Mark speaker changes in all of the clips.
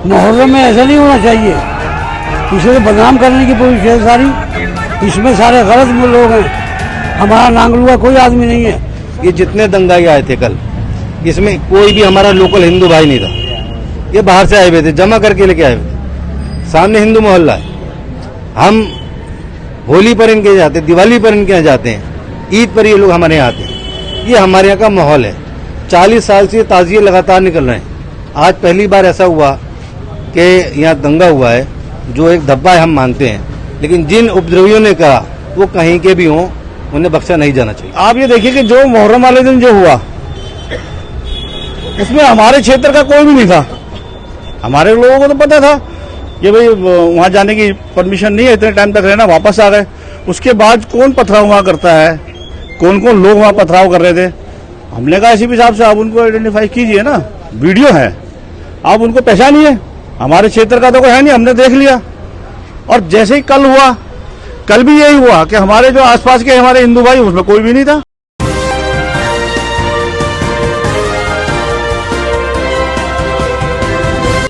Speaker 1: मुहर्रम में ऐसा नहीं होना चाहिए, इसे तो बदनाम करने की पूरी शेर सारी, इसमें सारे गलत लोग हैं, हमारा नांगलुआ कोई आदमी नहीं है।
Speaker 2: ये जितने दंगाई आए थे कल, इसमें कोई भी हमारा लोकल हिंदू भाई नहीं था। ये बाहर से आए हुए थे, जमा करके लेके आए हुए थे। सामने हिंदू मोहल्ला है, हम होली पर इनके जाते, दिवाली पर इनके यहाँ जाते हैं, ईद पर ये लोग हमारे यहाँ आते हैं। ये हमारे यहाँ का माहौल है। 40 साल से ताजिए लगातार निकल रहे हैं। आज पहली बार ऐसा हुआ कि यहाँ दंगा हुआ है, जो एक धब्बा है हम मानते हैं, लेकिन जिन उपद्रवियों ने कहा वो कहीं के भी हों, उन्हें बख्शा नहीं जाना चाहिए।
Speaker 3: आप ये देखिए कि जो मुहर्रम वाले दिन जो हुआ, उसमें हमारे क्षेत्र का कोई भी नहीं था। हमारे लोगों को तो पता था कि भाई वहां जाने की परमिशन नहीं है, इतने टाइम तक रहना, वापस आ गए। उसके बाद कौन पथराव वहां करता है, कौन कौन लोग वहां पथराव कर रहे थे, हमने कहा एसीपी साहब से आप उनको आइडेंटिफाई कीजिए ना, वीडियो है, आप उनको पहचानिए। हमारे क्षेत्र का तो कोई है नहीं, हमने देख लिया। और जैसे ही कल हुआ, कल भी यही हुआ कि हमारे जो आसपास के हमारे हिंदू भाई, उसमें कोई भी नहीं था।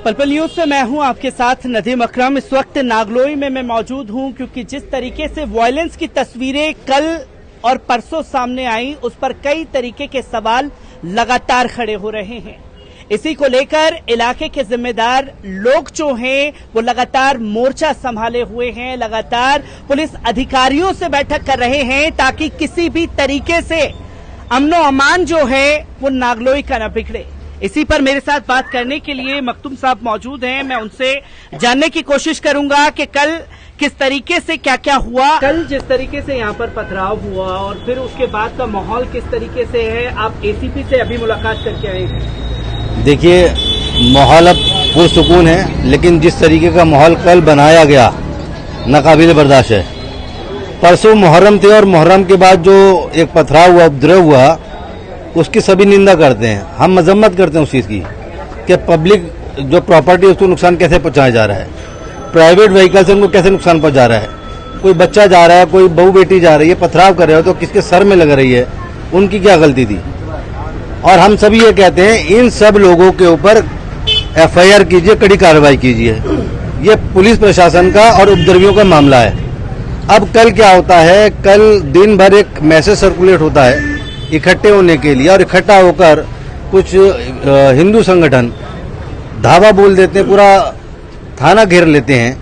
Speaker 4: पल न्यूज से मैं हूं आपके साथ नदीम अकरम। इस वक्त नागलोई में मैं मौजूद हूं क्योंकि जिस तरीके से वायलेंस की तस्वीरें कल और परसों सामने आई, उस पर कई तरीके के सवाल लगातार खड़े हो रहे हैं। इसी को लेकर इलाके के जिम्मेदार लोग जो हैं वो लगातार मोर्चा संभाले हुए हैं, लगातार पुलिस अधिकारियों से बैठक कर रहे हैं ताकि किसी भी तरीके से अमनो अमान जो है वो नागलोई का न बिगड़े। इसी पर मेरे साथ बात करने के लिए मखदूम साहब मौजूद हैं। मैं उनसे जानने की कोशिश करूंगा कि कल किस तरीके से क्या क्या हुआ, कल जिस तरीके से यहाँ पर पथराव हुआ और फिर उसके बाद का माहौल किस तरीके से है। आप एसीपी से अभी मुलाकात करके आए हैं।
Speaker 2: देखिए, माहौल अब पुरसुकून है, लेकिन जिस तरीके का माहौल कल बनाया गया नाकाबिले बर्दाश्त है। परसों मुहर्रम थे और मुहर्रम के बाद जो एक पथराव हुआ, उपद्रव हुआ, उसकी सभी निंदा करते हैं। हम मजम्मत करते हैं उस चीज़ की कि पब्लिक जो प्रॉपर्टी है उसको नुकसान कैसे पहुंचाया जा रहा है, प्राइवेट व्हीकल से उनको कैसे नुकसान पहुंचा रहा है। कोई बच्चा जा रहा है, कोई बहू बेटी जा रही है, पथराव कर रहे हो तो किसके सर में लग रही है, उनकी क्या गलती थी। और हम सभी ये कहते हैं, इन सब लोगों के ऊपर FIR कीजिए, कड़ी कार्रवाई कीजिए। ये पुलिस प्रशासन का और उपद्रवियों का मामला है। अब कल क्या होता है, कल दिन भर एक मैसेज सर्कुलेट होता है इकट्ठे होने के लिए, और इकट्ठा होकर कुछ हिंदू संगठन धावा बोल देते हैं, पूरा थाना घेर लेते हैं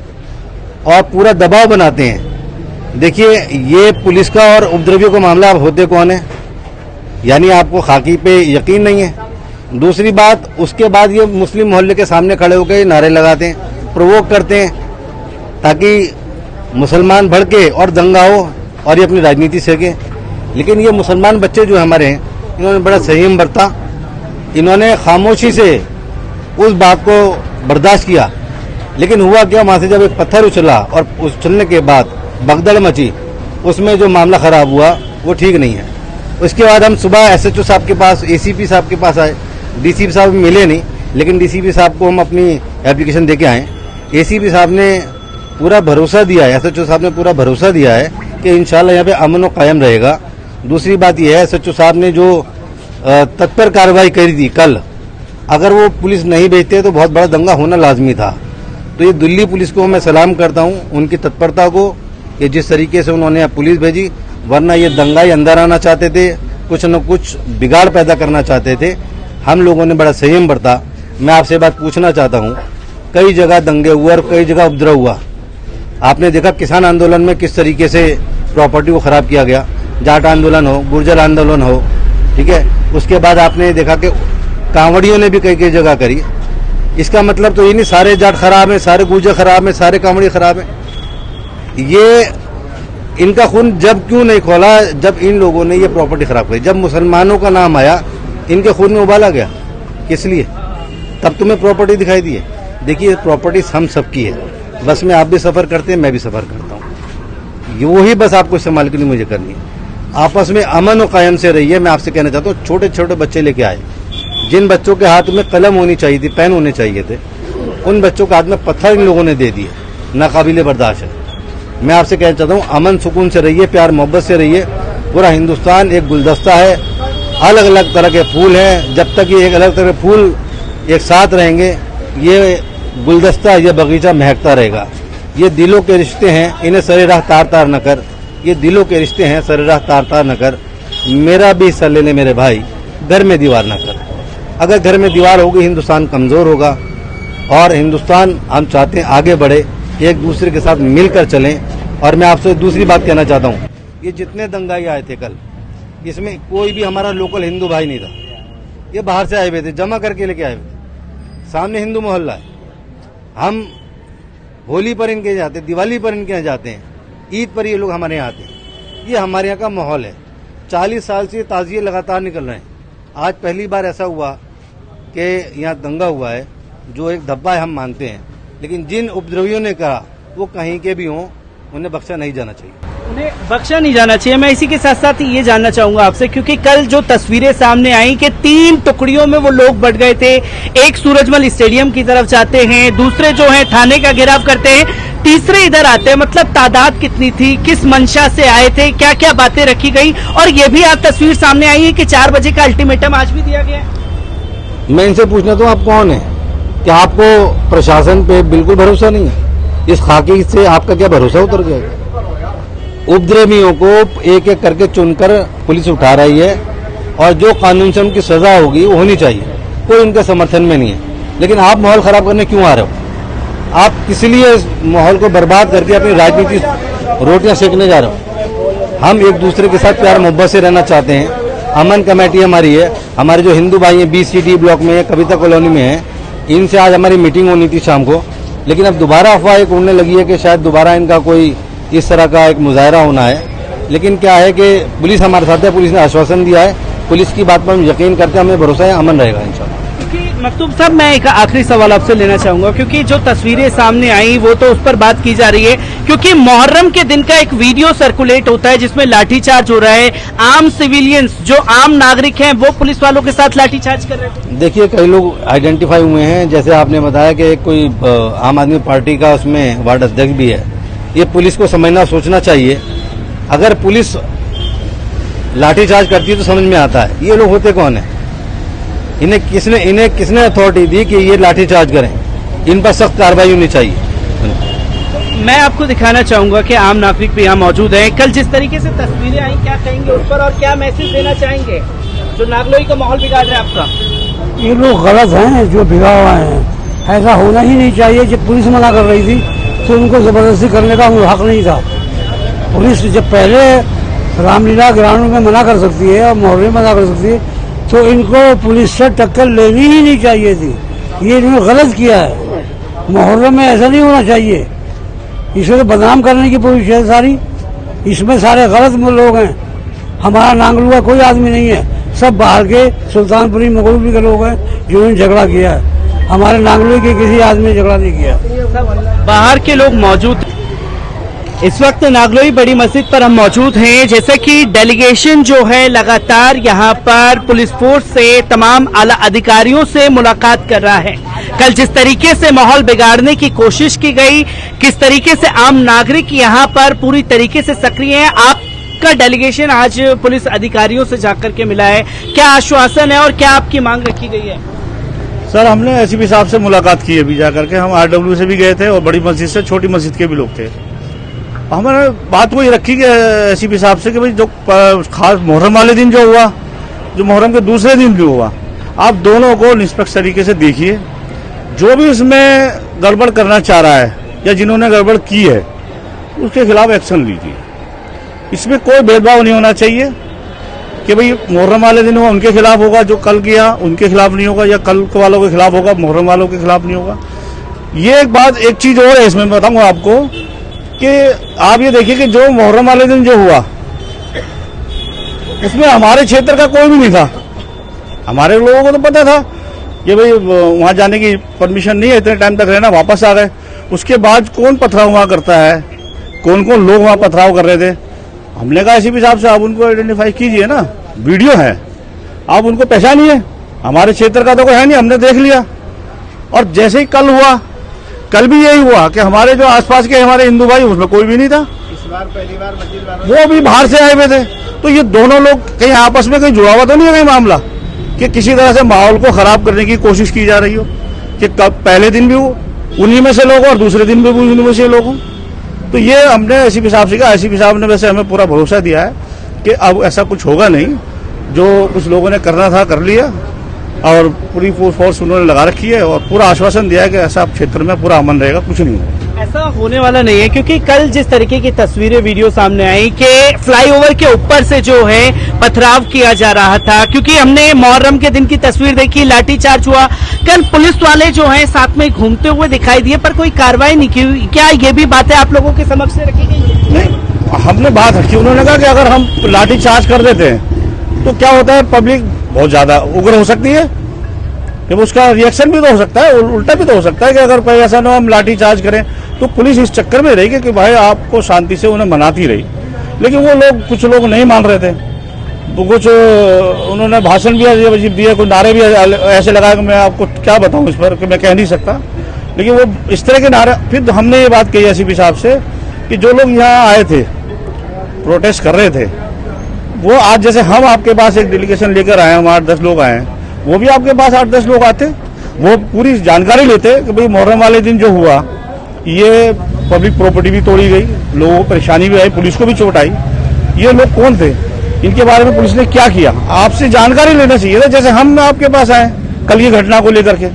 Speaker 2: और पूरा दबाव बनाते हैं। देखिए, ये पुलिस का और उपद्रवियों का मामला। अब होते कौन है, यानी आपको खाकी पे यकीन नहीं है। दूसरी बात, उसके बाद ये मुस्लिम मोहल्ले के सामने खड़े होकर नारे लगाते हैं, प्रोवोक करते हैं ताकि मुसलमान भड़के और दंगा हो और ये अपनी राजनीति सीखें। लेकिन ये मुसलमान बच्चे जो हमारे हैं, इन्होंने बड़ा संयम बरता, इन्होंने खामोशी से उस बात को बर्दाश्त किया। लेकिन हुआ क्या, वहाँ से जब एक पत्थर उछला और उछलने के बाद भगदड़ मची, उसमें जो मामला खराब हुआ वो ठीक नहीं है। उसके बाद हम सुबह SHO साहब के पास, ACP साहब के पास आए। DCP साहब मिले नहीं, लेकिन DCP साहब को हम अपनी एप्लीकेशन दे के आए। ACP साहब ने पूरा भरोसा दिया है, SHO साहब ने पूरा भरोसा दिया है कि इंशाल्लाह यहाँ पे अमन और कायम रहेगा। दूसरी बात यह है, SHO साहब ने जो तत्पर कार्रवाई करी थी कल, अगर वो पुलिस नहीं भेजते तो बहुत बड़ा दंगा होना लाजमी था। तो ये दिल्ली पुलिस को मैं सलाम करता हूँ, उनकी तत्परता को, कि जिस तरीके से उन्होंने पुलिस भेजी। वरना ये दंगाई अंदर आना चाहते थे, कुछ न कुछ बिगाड़ पैदा करना चाहते थे। हम लोगों ने बड़ा संयम बरता। मैं आपसे बात पूछना चाहता हूँ, कई जगह दंगे हुए और कई जगह उपद्रव हुआ। आपने देखा किसान आंदोलन में किस तरीके से प्रॉपर्टी को खराब किया गया, जाट आंदोलन हो, गुर्जर आंदोलन हो, ठीक है। उसके बाद आपने देखा कि कांवड़ियों ने भी कई कई जगह करी। इसका मतलब तो ये नहीं सारे जाट खराब हैं, सारे गुर्जर खराब हैं, सारे कांवड़ी खराब हैं। ये इनका खून जब क्यों नहीं खोला, जब इन लोगों ने ये प्रॉपर्टी खराब करी, जब मुसलमानों का नाम आया, इनके खून में उबाला गया। किस लिए? तब तुम्हें प्रॉपर्टी दिखाई दी है। देखिए, प्रॉपर्टी हम सबकी है, बस में आप भी सफ़र करते हैं, मैं भी सफ़र करता हूँ। वही बस आपको इस्तेमाल के लिए मुझे करनी है। आपस में अमन और कायम से रहिए। मैं आपसे कहना चाहता हूँ, छोटे छोटे बच्चे लेके आए, जिन बच्चों के हाथ में कलम होनी चाहिए थी, पेन होने चाहिए थे, उन बच्चों के हाथ में पत्थर इन लोगों ने दे दिए। नाकाबिले बर्दाश्त है। मैं आपसे कहना चाहता हूँ, अमन सुकून से रहिए, प्यार मोहब्बत से रहिए। पूरा हिंदुस्तान एक गुलदस्ता है, अलग अलग तरह के फूल हैं। जब तक ये एक अलग तरह के फूल एक साथ रहेंगे, ये गुलदस्ता या बगीचा महकता रहेगा। ये दिलों के रिश्ते हैं, इन्हें सरेराह तार तार न कर। ये दिलों के रिश्ते हैं, सरेराह तार तार न कर। मेरा भी हिस्सा ले ले मेरे भाई, घर में दीवार न कर। अगर घर में दीवार होगी हिंदुस्तान कमजोर होगा। और हिंदुस्तान हम चाहते हैं आगे बढ़े, एक दूसरे के साथ मिलकर चलें। और मैं आपसे दूसरी बात कहना चाहता हूँ, ये जितने दंगाई आए थे कल, इसमें कोई भी हमारा लोकल हिंदू भाई नहीं था। ये बाहर से आए हुए थे, जमा करके लेके आए हुए थे। सामने हिंदू मोहल्ला है। हम होली पर इनके यहाँ जाते हैं, दिवाली पर इनके यहाँ जाते हैं, ईद पर ये लोग हमारे यहाँ आते हैं। ये हमारे यहाँ का माहौल है। 40 साल से ताजिए लगातार निकल रहे हैं। आज पहली बार ऐसा हुआ कि यहाँ दंगा हुआ है, जो एक धब्बा है हम मानते हैं, लेकिन जिन उपद्रवियों ने कहा वो कहीं के भी हों, उन्हें बख्शा नहीं जाना चाहिए।
Speaker 4: उन्हें बख्शा नहीं जाना चाहिए। मैं इसी के साथ साथ ये जानना चाहूंगा आपसे, क्योंकि कल जो तस्वीरें सामने आई कि 3 टुकड़ियों में वो लोग बढ़ गए थे। एक सूरजमल स्टेडियम की तरफ जाते हैं, दूसरे जो है थाने का घेराव करते हैं, तीसरे इधर आते हैं। मतलब तादाद कितनी थी, किस मंशा से आए थे, क्या क्या बातें रखी गई। और ये भी आप तस्वीर सामने आई है कि 4 बजे का अल्टीमेटम आज भी दिया गया है।
Speaker 2: मैं इनसे पूछना तो आप कौन है? क्या आपको प्रशासन पे बिल्कुल भरोसा नहीं है? इस खाकी से आपका क्या भरोसा उतर गया? उपद्रवियों को एक एक करके चुनकर पुलिस उठा रही है, और जो कानून से उनकी सजा होगी वो होनी चाहिए। कोई उनके समर्थन में नहीं है। लेकिन आप माहौल खराब करने क्यों आ रहे हो? आप किस लिए इस माहौल को बर्बाद करके अपनी राजनीति रोटियां सेकने जा रहे हो? हम एक दूसरे के साथ प्यार मोहब्बत से रहना चाहते हैं। अमन कमेटी हमारी है। हमारे जो हिंदू भाई हैं BCD ब्लॉक में, कविता कॉलोनी में है, इनसे आज हमारी मीटिंग होनी थी शाम को। लेकिन अब दोबारा अफवाह एक उड़ने लगी है कि शायद दोबारा इनका कोई इस तरह का एक मुजाहरा होना है। लेकिन क्या है कि पुलिस हमारे साथ है, पुलिस ने आश्वासन दिया है। पुलिस की बात पर हम यकीन करते हैं, हमें भरोसा है अमन रहेगा इंशाल्लाह।
Speaker 4: क्योंकि मकतूब साहब, मैं एक आखिरी सवाल आपसे लेना चाहूंगा, क्योंकि जो तस्वीरें सामने आई वो तो उस पर बात की जा रही है, क्योंकि मुहर्रम के दिन का एक वीडियो सर्कुलेट होता है जिसमें लाठीचार्ज हो रहा है। आम सिविलियंस, जो आम नागरिक हैं, वो पुलिस वालों के साथ लाठीचार्ज कर रहे हैं।
Speaker 2: देखिए, कई लोग आइडेंटिफाई हुए हैं, जैसे आपने बताया कि कोई आम आदमी पार्टी का उसमें वार्ड अध्यक्ष भी है। ये पुलिस को समझना सोचना चाहिए। अगर पुलिस लाठीचार्ज करती है तो समझ में आता है ये लोग होते कौन है। इन्हें किसने अथॉरिटी दी कि ये लाठीचार्ज करें? इन पर सख्त कार्रवाई होनी चाहिए।
Speaker 4: मैं आपको दिखाना चाहूंगा कि आम नागरिक भी यहाँ मौजूद हैं। कल जिस तरीके से तस्वीरें आई, क्या कहेंगे उस पर, और क्या मैसेज देना चाहेंगे जो नागलोई का माहौल बिगाड़ रहे हैं आपका?
Speaker 1: ये लोग गलत हैं जो बिगाड़ रहे हैं। ऐसा होना ही नहीं चाहिए। जब पुलिस मना कर रही थी तो उनको जबरदस्ती करने का हक नहीं था। पुलिस जब पहले रामलीला ग्राउंड में मना कर सकती है और मोहल्ले में मना कर सकती है, तो इनको पुलिस से टक्कर लेनी ही नहीं चाहिए थी। ये इन्होंने गलत किया है। मोहल्ले में ऐसा नहीं होना चाहिए। इसे तो बदनाम करने की पूरी है सारी। इसमें सारे गलत लोग हैं। हमारा नांगलू का कोई आदमी नहीं है। सब बाहर के सुल्तानपुरी मुगलपुरी के लोग हैं जिन्होंने झगड़ा किया है। हमारे नांगलू के किसी आदमी ने झगड़ा नहीं किया।
Speaker 4: बाहर के लोग मौजूद। इस वक्त नागलोई बड़ी मस्जिद पर हम मौजूद हैं। जैसे कि डेलीगेशन जो है लगातार यहाँ पर पुलिस फोर्स से, तमाम आला अधिकारियों से मुलाकात कर रहा है। कल जिस तरीके से माहौल बिगाड़ने की कोशिश की गई, किस तरीके से आम नागरिक यहाँ पर पूरी तरीके से सक्रिय है, आपका डेलीगेशन आज पुलिस अधिकारियों से जाकर के मिला है। क्या आश्वासन है और क्या आपकी मांग रखी गई है?
Speaker 3: सर, हमने एसपी साहब से मुलाकात की अभी जाकर के। हम RW से भी गए थे और बड़ी मस्जिद से, छोटी मस्जिद के भी लोग थे। हमने बात वही रखी कि एसपी साहब से कि भाई जो खास मुहर्रम वाले दिन जो हुआ, जो मुहर्रम के दूसरे दिन भी हुआ, आप दोनों को निष्पक्ष तरीके से देखिए। जो भी इसमें गड़बड़ करना चाह रहा है या जिन्होंने गड़बड़ की है उसके खिलाफ एक्शन लीजिए। इसमें कोई भेदभाव नहीं होना चाहिए कि भाई मुहर्रम वाले दिन हुआ उनके खिलाफ होगा, जो कल किया उनके खिलाफ नहीं होगा, या कल वालों के खिलाफ होगा, मुहर्रम वालों के खिलाफ नहीं होगा। ये एक बात, एक चीज और है इसमें बताऊंगा आपको कि आप ये देखिए कि जो मुहर्रम वाले दिन जो हुआ उसमें हमारे क्षेत्र का कोई भी नहीं था। हमारे लोगों को तो पता था कि भाई वहां जाने की परमिशन नहीं है, इतने टाइम तक रहना, वापस आ गए। उसके बाद कौन पथराव वहां करता है, कौन कौन लोग वहां पथराव कर रहे थे। हमने कहा एसपी साहब से आप उनको आइडेंटिफाई कीजिए ना, वीडियो है, आप उनको पहचानिए। हमारे क्षेत्र का तो कोई है नहीं, हमने देख लिया। और जैसे ही कल हुआ, कल भी यही हुआ कि हमारे जो आसपास के हमारे हिंदू भाई, उसमें कोई भी नहीं था।
Speaker 5: इस बार पहली बार मस्जिद
Speaker 3: वो भी बाहर से आए हुए थे। तो ये दोनों लोग कहीं आपस में कहीं जुड़ा हुआ तो नहीं है कहीं मामला कि किसी तरह से माहौल को खराब करने की कोशिश की जा रही हो, कि पहले दिन भी हो उन्हीं में से लोग और दूसरे दिन भी उन्हीं में से लोग हों। तो ये हमने एसीपी साहब से कहा, एसीपी साहब ने वैसे हमें पूरा भरोसा दिया है कि अब ऐसा कुछ होगा नहीं, जो कुछ लोगों ने करना था कर लिया और पूरी फोर्स उन्होंने लगा रखी है और पूरा आश्वासन दिया है कि ऐसा क्षेत्र में पूरा अमन रहेगा, कुछ नहीं होगा।
Speaker 4: ऐसा होने वाला नहीं है, क्योंकि कल जिस तरीके की तस्वीरें वीडियो सामने आई कि फ्लाईओवर के ऊपर से जो है पथराव किया जा रहा था, क्योंकि हमने मुहर्रम के दिन की तस्वीर देखी, लाठीचार्ज हुआ, कल पुलिस वाले जो हैं साथ में घूमते हुए दिखाई दिए पर कोई कार्रवाई नहीं की हुई। क्या ये भी बातें आप लोगों के समक्ष रखी गई है?
Speaker 3: नहीं, हमने बात रखी, उन्होंने कहा कि अगर हम लाठीचार्ज कर देते हैं तो क्या होता है, पब्लिक बहुत ज्यादा उग्र हो सकती है, जब उसका रिएक्शन भी तो हो सकता है, उल्टा भी तो हो सकता है कि अगर कोई ऐसा ना हम लाठी चार्ज करें। तो पुलिस इस चक्कर में रही कि भाई आपको शांति से उन्हें मनाती रही, लेकिन वो लोग कुछ लोग नहीं मान रहे थे, तो कुछ उन्होंने भाषण भी अजीब दिए, कुछ नारे भी ऐसे लगाए कि मैं आपको क्या बताऊं इस पर कि मैं कह नहीं सकता, लेकिन वो इस तरह के नारे। फिर हमने ये बात कही एसीपी साहब से कि जो लोग यहाँ आए थे प्रोटेस्ट कर रहे थे, वो आज जैसे हम आपके पास एक डेलीगेशन लेकर आए, हम 8-10 लोग आए हैं, वो भी आपके पास 8-10 लोग आते, वो पूरी जानकारी लेते कि भाई मुहर्रम वाले दिन जो हुआ, ये पब्लिक प्रॉपर्टी भी तोड़ी गई, लोगों को परेशानी भी आई, पुलिस को भी चोट आई, ये लोग कौन थे, इनके बारे में पुलिस ने क्या किया, आपसे जानकारी लेना चाहिए था। जैसे हम आपके पास आए कल की घटना को लेकर के,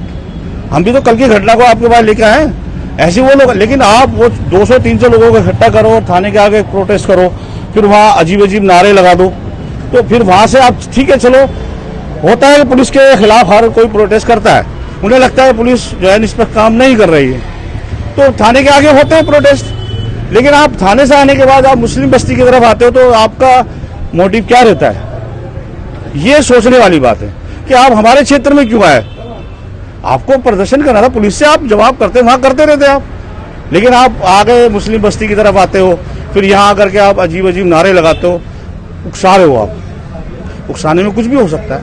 Speaker 3: हम भी तो कल की घटना को आपके पास लेकर आए, ऐसे वो लोग, लेकिन आप वो 200-300 लोगों को इकट्ठा करो, थाने के आगे प्रोटेस्ट करो, फिर वहाँ अजीब अजीब नारे लगा दो, तो फिर वहां से आप ठीक है, चलो होता है कि पुलिस के खिलाफ हर कोई प्रोटेस्ट करता है, उन्हें लगता है पुलिस जो है इस पर काम नहीं कर रही है, तो थाने के आगे होते हैं प्रोटेस्ट। लेकिन आप थाने से आने के बाद आप मुस्लिम बस्ती की तरफ आते हो, तो आपका मोटिव क्या रहता है, ये सोचने वाली बात है कि आप हमारे क्षेत्र में क्यों आए। आपको प्रदर्शन करना था, पुलिस से आप जवाब करते वहां करते रहते आप, लेकिन आप आगे मुस्लिम बस्ती की तरफ आते हो, फिर यहाँ आकर के आप अजीब अजीब नारे लगाते हो, उकसा रहे हो आप। उकसाने में कुछ भी हो सकता है,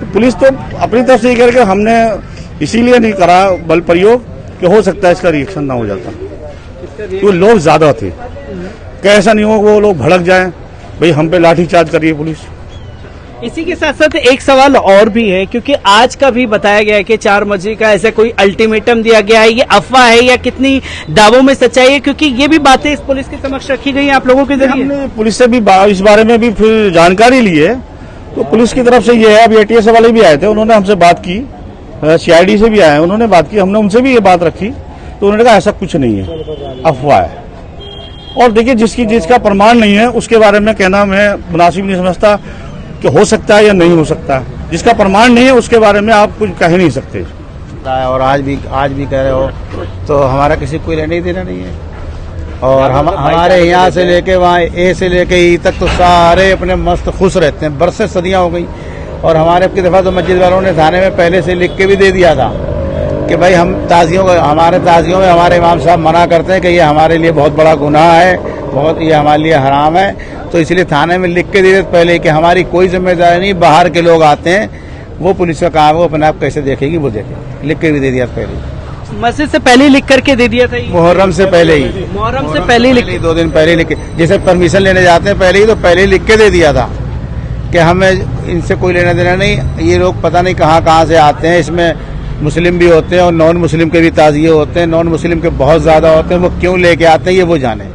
Speaker 3: तो पुलिस तो अपनी तरफ से ये कह रही कि हमने इसीलिए नहीं करा बल प्रयोग कि हो सकता है इसका रिएक्शन ना हो जाता, तो लोग ज्यादा थे, कैसा नहीं हो वो लोग भड़क जाएं, भाई हम पे लाठीचार्ज करिए पुलिस।
Speaker 4: इसी के साथ साथ एक सवाल और भी है, क्योंकि आज का भी बताया गया है कि 4 मई का ऐसा कोई अल्टीमेटम दिया गया है, ये अफवाह है या कितनी दावों में सच्चाई है, क्योंकि ये भी बातें इस पुलिस के समक्ष रखी गई हैं आप लोगों के जरिए।
Speaker 3: हमने पुलिस से भी इस बारे में भी फिर जानकारी ली है, तो पुलिस की तरफ से ये है, अब एटीएस वाले भी आए थे, उन्होंने हमसे बात की, सीआईडी से भी आए, उन्होंने बात की, हमने उनसे भी ये बात रखी, तो उन्होंने कहा ऐसा कुछ नहीं है, अफवाह है। और देखिए जिसका प्रमाण नहीं है उसके बारे में कहना मैं मुनासिब नहीं समझता कि हो सकता है या नहीं हो सकता, जिसका प्रमाण नहीं है उसके बारे में आप कुछ कह नहीं सकते।
Speaker 5: और आज भी कह रहे हो, तो हमारा किसी कोई लेने देना नहीं है। और हमारे यहाँ से लेके वहाँ ए से लेके ई तक तो सारे अपने मस्त खुश रहते हैं, बरसें सदियाँ हो गई। और हमारे अब की दफ़ा तो मस्जिद वालों ने थाने में पहले से लिख के भी दे दिया था कि भाई हम हमारे ताजियों में हमारे इमाम साहब मना करते हैं कि ये हमारे लिए बहुत बड़ा गुनाह है, बहुत ये हमारे लिए हराम है, तो इसलिए थाने में लिख के दे देते पहले कि हमारी कोई जिम्मेदारी नहीं, बाहर के लोग आते हैं, वो पुलिस का काम है, वो अपने आप कैसे देखेगी वो देखे, लिख के भी दे दिया पहले।
Speaker 4: मस्जिद से पहले लिख करके दे दिया था,
Speaker 5: मुहर्रम से पहले ही,
Speaker 4: मुहर्रम से पहले लिख,
Speaker 5: 2 दिन पहले लिख के, जैसे परमिशन लेने जाते हैं पहले ही, तो पहले ही लिख के दे दिया था कि हमें इनसे कोई लेना देना नहीं, ये लोग पता नहीं कहाँ से आते हैं, इसमें मुस्लिम भी होते हैं और नॉन मुस्लिम के भी ताजिए होते हैं, नॉन मुस्लिम के बहुत ज्यादा होते हैं, वो क्यों लेके आते हैं ये वो जाने।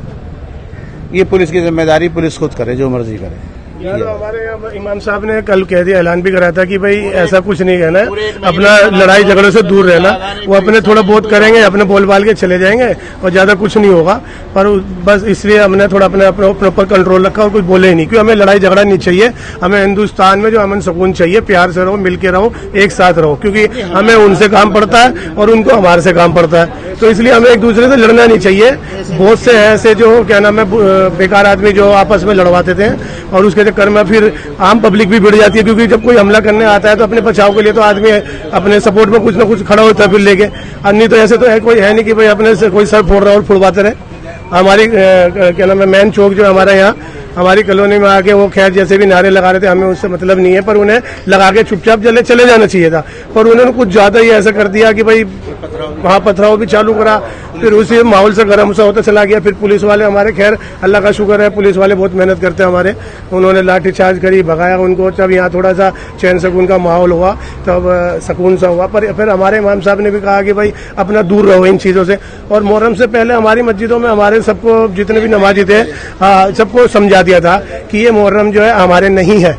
Speaker 5: ये पुलिस की जिम्मेदारी, पुलिस खुद करे जो मर्जी करे।
Speaker 6: हमारे इमाम साहब ने कल कह दिया, ऐलान भी करा था कि भाई ऐसा कुछ नहीं कहना है, अपना लड़ाई झगड़ों से दूर रहना, वो अपने थोड़ा बहुत करेंगे, अपने बोल बाल के चले जाएंगे और ज्यादा कुछ नहीं होगा, पर बस इसलिए हमने थोड़ा अपने ऊपर कंट्रोल रखा और कुछ बोले ही नहीं, क्योंकि हमें लड़ाई झगड़ा नहीं चाहिए, हमें हिंदुस्तान में जो अमन सुकून चाहिए, प्यार से रहो, मिल के रहो, एक साथ रहो, क्योंकि हमें उनसे काम पड़ता है और उनको हमारे से काम पड़ता है, तो इसलिए हमें एक दूसरे से लड़ना नहीं चाहिए। बहुत से ऐसे जो क्या नाम है बेकार आदमी जो आपस में लड़वाते थे और उसके चक्कर में फिर आम पब्लिक भी भिड़ जाती है, क्योंकि जब कोई हमला करने आता है तो अपने बचाव के लिए तो आदमी अपने सपोर्ट में कुछ ना कुछ खड़ा होता है फिर लेके, अन्य तो ऐसे तो है कोई है नहीं कि भाई अपने से कोई सर फोड़ रहा और फुड़वाते रहे। हमारी क्या नाम है मेन चौक जो हमारा यहाँ हमारी कॉलोनी में आके वो खैर जैसे भी नारे लगा रहे थे, हमें उससे मतलब नहीं है, पर उन्हें लगा के चुपचाप चले जाना चाहिए था। पर उन्होंने कुछ ज्यादा ही ऐसा कर दिया कि भाई वहाँ पथराव भी चालू करा, फिर उसी माहौल से गर्म सा होता चला गया। फिर पुलिस वाले हमारे, खैर अल्लाह का शुक्र है, पुलिस वाले बहुत मेहनत करते हैं हमारे, उन्होंने लाठीचार्ज करी, भगाया उनको। तब यहाँ थोड़ा सा चैन सुकून का माहौल हुआ, तब सुकून सा हुआ। पर फिर हमारे इमाम साहब ने भी कहा कि भाई अपना दूर रहो इन चीज़ों से। और मुहर्रम से पहले हमारी मस्जिदों में हमारे सबको, जितने भी नमाजी थे, सबको समझा दिया था कि ये मुहर्रम जो है हमारे नहीं है,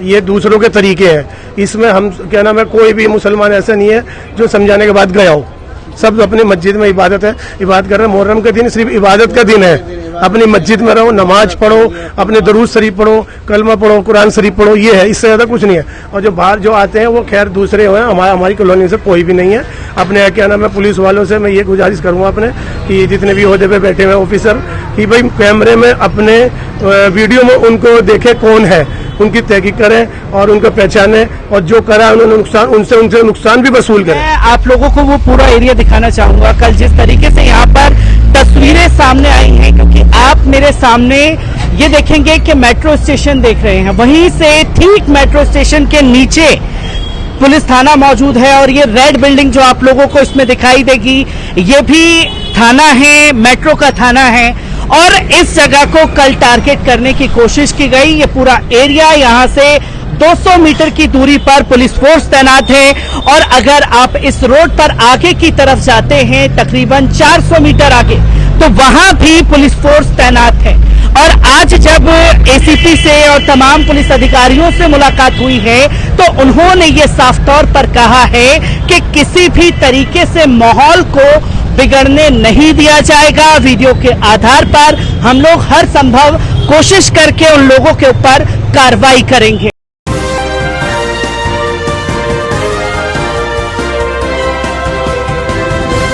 Speaker 6: ये दूसरों के तरीके हैं। इसमें हम क्या नाम है, कोई भी मुसलमान ऐसा नहीं है जो समझाने के बाद गया हो। सब अपनी मस्जिद में इबादत है, इबादत कर रहे हैं। मुहर्रम का दिन सिर्फ इबादत का दिन है। अपनी मस्जिद में रहो, नमाज पढ़ो, अपने दरूद शरीफ पढ़ो, कलमा पढ़ो, कुरान शरीफ पढ़ो, ये है, इससे ज्यादा कुछ नहीं है। और जो बाहर जो आते हैं वो खैर दूसरे हुए, हमारी कॉलोनी से कोई भी नहीं है। अपने क्या नाम है, पुलिस वालों से मैं ये गुजारिश करूंगा अपने कि जितने भी ओहदे पे बैठे हुए ऑफिसर, कि भाई कैमरे में अपने वीडियो में उनको देखे कौन है, उनकी तहकीक करें और उनको पहचाने, और जो करा उन्होंने नुकसान, उनसे नुकसान भी वसूल करें।
Speaker 4: मैं आप लोगों को वो पूरा एरिया दिखाना चाहूंगा कल जिस तरीके से यहाँ पर तस्वीरें सामने आई हैं, क्योंकि आप मेरे सामने ये देखेंगे कि मेट्रो स्टेशन देख रहे हैं, वहीं से ठीक मेट्रो स्टेशन के नीचे पुलिस थाना मौजूद है। और ये रेड बिल्डिंग जो आप लोगों को इसमें दिखाई देगी, ये भी थाना है, मेट्रो का थाना है। और इस जगह को कल टारगेट करने की कोशिश की गई। ये पूरा एरिया, यहाँ से 200 मीटर की दूरी पर पुलिस फोर्स तैनात है। और अगर आप इस रोड पर आगे की तरफ जाते हैं, तकरीबन 400 मीटर आगे, तो वहां भी पुलिस फोर्स तैनात है। और आज जब एसीपी से और तमाम पुलिस अधिकारियों से मुलाकात हुई है, तो उन्होंने ये साफ तौर पर कहा है कि किसी भी तरीके से माहौल को बिगड़ने नहीं दिया जाएगा। वीडियो के आधार पर हम लोग हर संभव कोशिश करके उन लोगों के ऊपर कार्रवाई करेंगे।